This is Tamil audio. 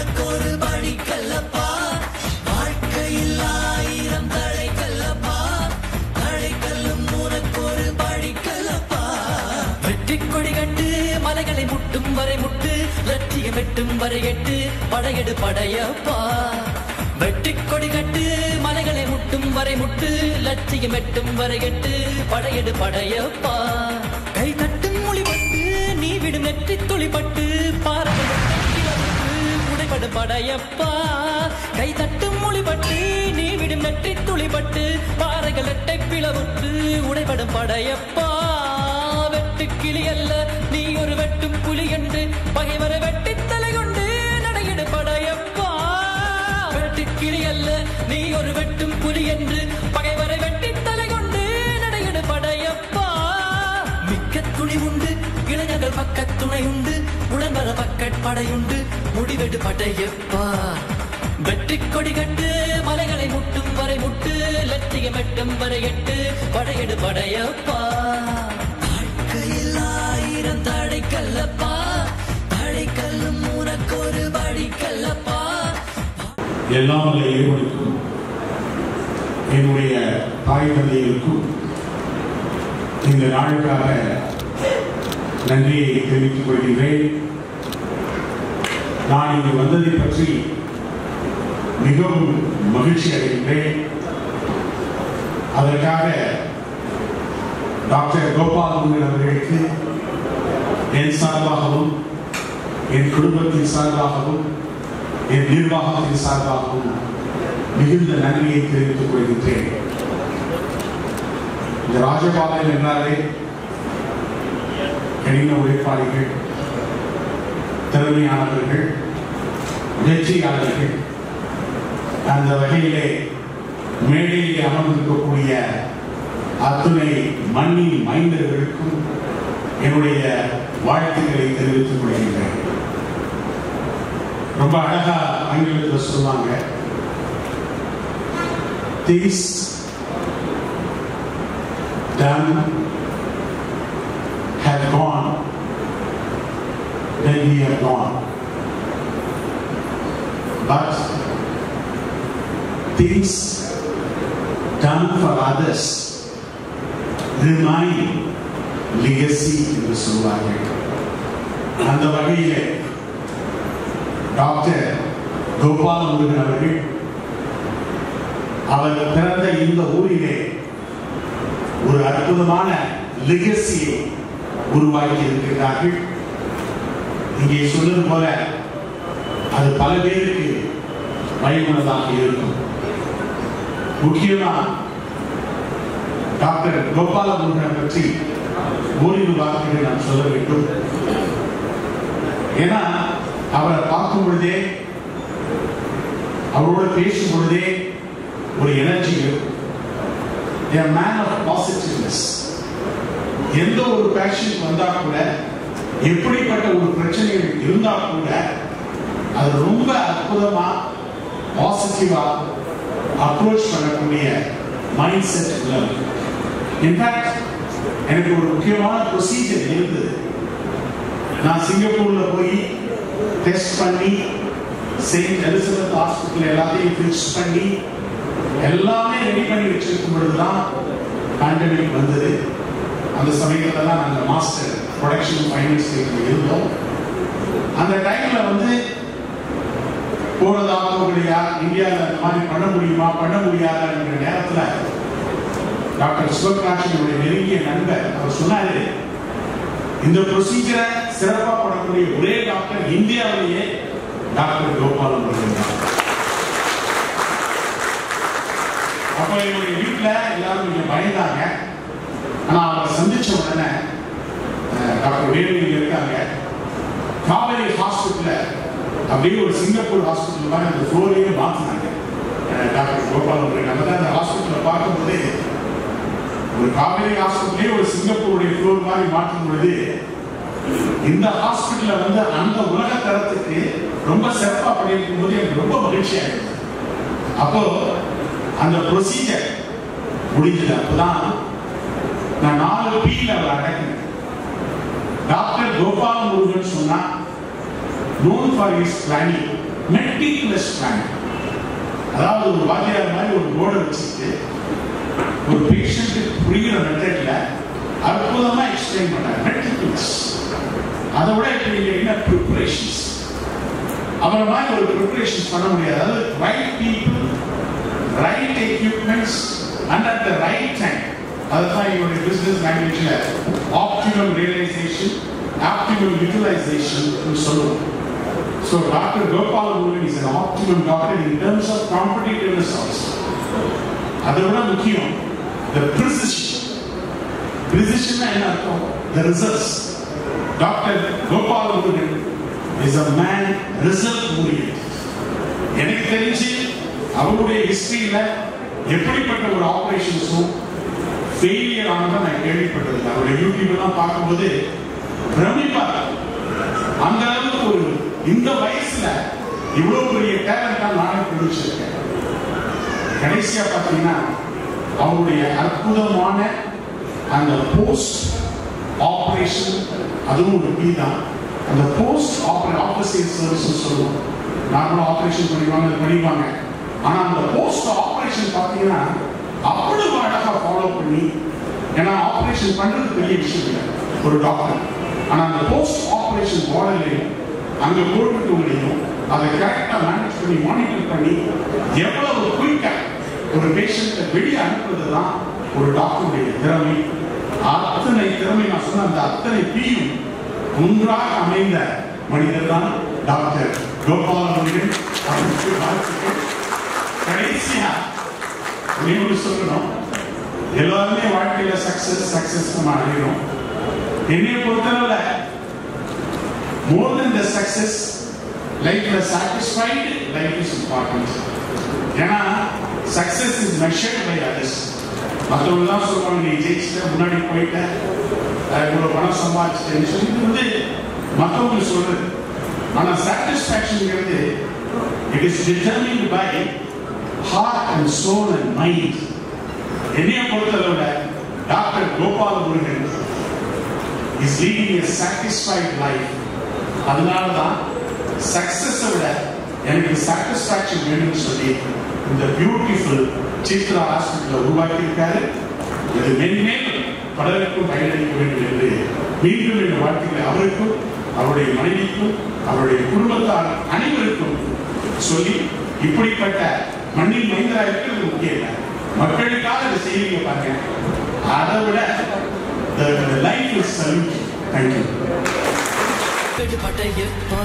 உனக்கு ஒரு படிக்கல்லப்பா, வாழ்க்கையில் 1000 தடைக்கல்லப்பா, தடைக்கல்லும் உனக்கு ஒரு படிக்கல்லப்பா. வெற்றி கொடி கண்டு மலைகளை முட்டும் வரை முட்டு, லட்சியம் வெட்டும் வரை எட்டு, படையெடு படையப்பா. வெற்றி கொடி கட்டு மலைகளை முட்டும் வரை முட்டு, லட்சியம் எட்டும் வரை எட்டு, படையெடு படையப்பா. கை தட்டும் மொழிபட்டு நீ விடும் நெற்றி துளிப்பட்டு, பாறைகள் உடைபடும் படையப்பா. கை தட்டும் மொழிபட்டு நீ விடும் நெற்றி துளிப்பட்டு, பாறைகள் எட்டை பிளவுற்று உடைபடும் படையப்பா. வெட்டு கிளி அல்ல நீ ஒரு வெட்டும் புலி என்று, பகைவரை வெட்டி தலை கொண்டு நடையெடு படையப்பா. கிளி அல்ல நீ ஒரு வெட்டும் புலி என்று, பகைவரை வெட்டி தலை கொண்டு நடையெடு படையப்பா. மிக்க துணி உண்டு இளைஞர்கள் பக்கத் துணை உண்டு, உடன்பர பக்கட் படையுண்டு, முடிவெடு படையப்பா. வெற்றி கொடி கட்டு மலைகளை முட்டும் வரை முட்டு, லட்சியம் எட்டும் வரை எட்டு, படையெடு படையப்பா. வாழ்க்கையில் 1000 தடைக்கல்லப்பா, தடைக்கல்லும் உனக்கு ஒரு படிக்கல்லப்பா. எல்லாம் இறைவனுக்கும் என்னுடைய தாய் தந்தையருக்கும் இந்த நாளுக்காக நன்றியை தெரிவித்துக் கொள்கிறேன். நான் இங்கு வந்ததை பற்றி மிகவும் மகிழ்ச்சி அடைகின்றேன். அதற்காக டாக்டர் கோபாலமுருகன் அவர்களுக்கு என் சார்பாகவும் என் குடும்பத்தின் சார்பாகவும் என் நிர்வாகத்தின் சார்பாகவும் மிகுந்த நன்றியை தெரிவித்துக் கொள்கின்றேன். இந்த ராஜபாளையம் என்றாலே கடின உழைப்பாளிகள், திறமையானவர்கள், முயற்சியாளர்கள், அந்த வகையிலே மேடையில் அமர்ந்திருக்கக்கூடிய அத்துணை மண்ணின் மைந்தர்களுக்கும் என்னுடைய வாழ்த்துக்களை தெரிவித்துக் கொள்கின்றேன். ரொம்ப அழகா ஆங்கிலத்தில் சொல்லுவாங்க, things done have gone when we have gone, but things done for others remain legacy என்று சொல்வார்கள். அந்த வகையிலே டாக்டர் கோபாலமுருகன் அவர்கள் அவர் பிறந்த இந்த ஊரிலே ஒரு அற்புதமான லெகசியை உருவாக்கி இருக்கிறார்கள். இங்கே சொன்னது போல அது பல பேருக்கு பயனுள்ளதாக இருக்கும். முக்கியமா டாக்டர் கோபாலமுருகனை பற்றி ஓரிரு வார்த்தைகளை நான் சொல்ல வேண்டும். ஏன்னா அவரை பார்க்கும் பொழுதே, அவரோட பேசும் பொழுதே ஒரு எனர்ஜி இருக்கும். A man of positiveness. எந்த ஒரு பேஷன் வந்தா கூட, எப்படிப்பட்ட ஒரு பிரச்சனைகள் இருந்தா கூட அது ரொம்ப அற்புதமா பாசிட்டிவா அப்ரோச் பண்ணக்கூடிய மைண்ட் செட் உள்ளது. இன்ஃபேக்ட் எனக்கு ஒரு முக்கியமான ப்ரொசீஜர் இருந்தது. நான் சிங்கப்பூர்ல போய் டெஸ்ட் பண்ணி செயின்ட் எலிசபெத் ஹாஸ்பிட்டல் எல்லாத்தையும் ஃபிக்ஸ் பண்ணி எல்லாமே ரெடி பண்ணி வச்சிருக்கும் பொழுதுதான் பேண்டமிக் வந்தது. அந்த சமயத்துல தான் நாங்கள் மாஸ்டர் ப்ரொடக்ஷன் ஃபைனல் ஸ்டேஜ்ல இருந்தோம். அந்த டைம்ல போனதாக இந்தியாவில் அந்த மாதிரி பண்ண முடியுமா பண்ண முடியாதா என்ற நேரத்தில் டாக்டர் சிவபிராட்சியுடைய நெருங்கிய நண்பர் அவர் சொன்னாரு, இந்த ப்ரொசீஜரை சிறப்பாக பண்ணக்கூடிய ஒரே டாக்டர் இந்தியாவிலேயே டாக்டர் கோபாலமுருகன் தான். அப்ப என்னுடைய வீட்டில் எல்லாரும் கொஞ்சம் பயந்தாங்க. ஆனா அவரை சந்திச்ச உடனே டாக்டர் வேலு இருக்காங்க, காவேரி ஹாஸ்பிட்டல் அப்படியே ஒரு சிங்கப்பூர் ஹாஸ்பிட்டல் மாதிரி அந்த ஃப்ளோரையே மாற்றினாங்க. டாக்டர் கோபாலமுருகன் நம்ம தான் அந்த ஹாஸ்பிட்டலை பார்க்கும்போது ஒரு காவேரி ஹாஸ்பிட்டலே ஒரு சிங்கப்பூருடைய ஃப்ளோர் மாதிரி மாற்றும் பொழுது இந்த ஹாஸ்பிட்டல அந்த உலக தரத்துக்கு ரொம்ப சிறப்பாக பண்ணியிருக்கும் போது எனக்கு ரொம்ப மகிழ்ச்சியாக இருந்தது. அப்போ அந்த ப்ரொசீஜர் முடிஞ்சது. அப்போதான் நான் 4 Pல அடக்கினேன். டாக்டர் கோபாலமுருகன் சொன்னா known for his planning, meticulous planning. அதாவது ஒரு வாத்தியார் மாதிரி ஒரு போர்டை வச்சுட்டு ஒரு பேஷண்ட்டுக்கு புரிகிற மெத்தட்ல அற்புதமா எக்ஸ்பிளைன் பண்ணாங்க. meticulous. அதை விட இப்ப நீங்க என்ன ப்ரிப்பரேஷன்ஸ், அவரை மாதிரி ஒரு ப்ரிப்பரேஷன்ஸ் பண்ண முடியாது. அதாவது right people, right equipments and at the right time. அதுதான் இவருடைய பிசினஸ் லாங்குவேஜ்ல ஆப்டிமம் ரியலைசேஷன், ஆப்டிமம் யூட்டிலைசேஷன் சொல்லுவோம். So Dr. Gopal Murugan is an optimum doctor in terms of competitiveness also. அதை விட முக்கியம் the precision. Precision என்ன அர்த்தம்? The results. Dr. Gopal Murugan is a man result oriented. எனக்கு தெரிஞ்சு அவருடைய ஹிஸ்டரியில எப்படிப்பட்ட ஒரு ஆபரேஷன்ஸும் ஃபெயிலியர் ஆனதான் நான் கேள்விப்பட்டது. அவருடைய யூடியூப் எல்லாம் பார்க்கும்போது பிரமிப்பா அந்த அளவுக்கு ஒரு இந்த வயசுல இவ்வளவு பெரிய டேலண்டா நானே பிடிச்சிருக்கேன். கடைசியா பாத்தீங்கன்னா அவருடைய அற்புதமான அந்த போஸ்ட் ஆபரேஷன், அதுவும் ஒரு கீ தான். அந்த போஸ்ட் ஆபரேஷன் சர்வீஸ் சொல்லுவோம். நார்மலா ஆபரேஷன் பண்ணிடுவாங்க. ஆனா அந்த போஸ்ட் ஆபரேஷன் பாத்தீங்கன்னா அவ்வளவு அழகா ஃபாலோ பண்ணி, ஏன்னா ஆபரேஷன் பண்றது பெரிய விஷயம் இல்லை ஒரு டாக்டர். ஆனா அந்த போஸ்ட் ஆபரேஷன் மாடலையும் அங்க போட்டுக்களையும் அதை கரெக்டா மேனேஜ் பண்ணி மானிட்டர் பண்ணி எவ்வளவு குயிக்கா ஒரு பேஷண்ட்டை வெளியே அனுப்புறதுதான் ஒரு டாக்டருடைய திறமை. அத்தனை திறமை நான் சொன்ன அந்த அத்தனை பீயும் ஒன்றாக அமைந்த மனிதர் தான் டாக்டர் கோபால் முருகன். அவருக்கு வாழ்த்துக்கள். கடைசியா நீங்க சொல்லணும், எல்லாருமே வாழ்க்கையில சக்சஸ் நம்ம அடைகிறோம். என்னைய பொறுத்தளவுல more than the success, life is satisfied, life is important. ஏன்னா success is measured by others. மற்றவங்க தான் சொல்லுவாங்க, நீ ஜெயிச்சிட்ட, முன்னாடி போயிட்ட, இவ்வளவு பணம் சம்பாதிச்சிட்டேன்னு சொல்லி இது வந்து மற்றவங்க சொல்றது. ஆனா சாட்டிஸ்பாக்சன்ங்கிறது it is determined by heart and soul and mind. என்னைய பொறுத்தளவுல doctor Gopal Murugan is leading a satisfied life. அதனாலதான் சக்சஸ் விட எனக்கு சாட்டிஸ்பாக்சன் வேணும்னு சொல்லி இந்த பியூட்டிஃபுல் சித்ரா ஹாஸ்பிட்டலை உருவாக்கி இருக்காரு. இது மென்மேலும் பலருக்கும் பயனளிக்க வேண்டும் என்று மீண்டும் இந்த வாழ்க்கையில் அவருக்கும் அவருடைய மனைவிக்கும் அவருடைய குடும்பத்தார் அனைவருக்கும் சொல்லி, இப்படிப்பட்ட மண்ணின் மைந்தரா இருக்கிறது முக்கியம் இல்லை, மக்களுக்காக இதை செய்வீங்க பாருங்க. அதை விட life is salute. Thank you. Padayappa